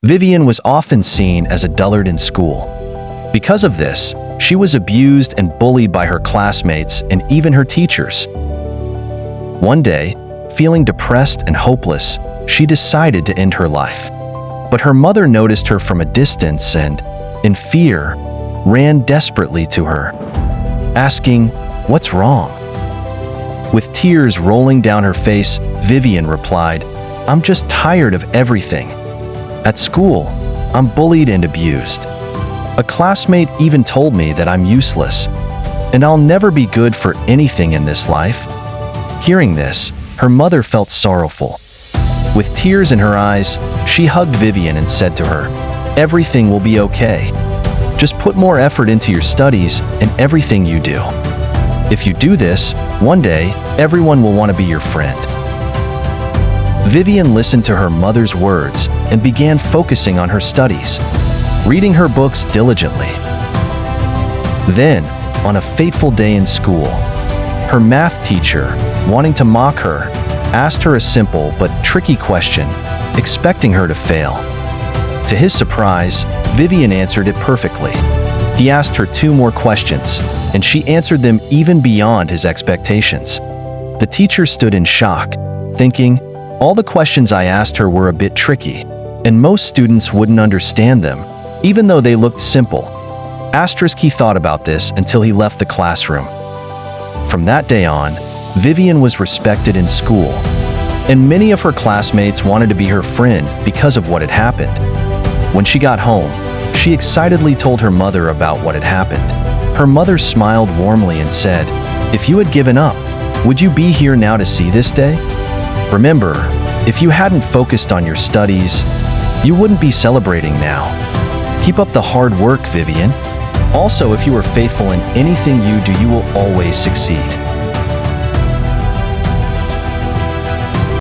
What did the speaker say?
Vivian was often seen as a dullard in school. Because of this, she was abused and bullied by her classmates and even her teachers. One day, feeling depressed and hopeless, she decided to end her life. But her mother noticed her from a distance and, in fear, ran desperately to her, asking, "What's wrong?" With tears rolling down her face, Vivian replied, "I'm just tired of everything. At school, I'm bullied and abused. A classmate even told me that I'm useless, and I'll never be good for anything in this life." Hearing this, her mother felt sorrowful. With tears in her eyes, she hugged Vivian and said to her, "Everything will be okay. Just put more effort into your studies and everything you do. If you do this, one day, everyone will want to be your friend." Vivian listened to her mother's words and began focusing on her studies, reading her books diligently. Then, on a fateful day in school, her math teacher, wanting to mock her, asked her a simple but tricky question, expecting her to fail. To his surprise, Vivian answered it perfectly. He asked her 2 more questions, and she answered them even beyond his expectations. The teacher stood in shock, thinking, "All the questions I asked her were a bit tricky, and most students wouldn't understand them, even though they looked simple." He thought about this until he left the classroom. From that day on, Vivian was respected in school, and many of her classmates wanted to be her friend because of what had happened. When she got home, she excitedly told her mother about what had happened. Her mother smiled warmly and said, "If you had given up, would you be here now to see this day? Remember, if you hadn't focused on your studies, you wouldn't be celebrating now. Keep up the hard work, Vivian. Also, if you are faithful in anything you do, you will always succeed."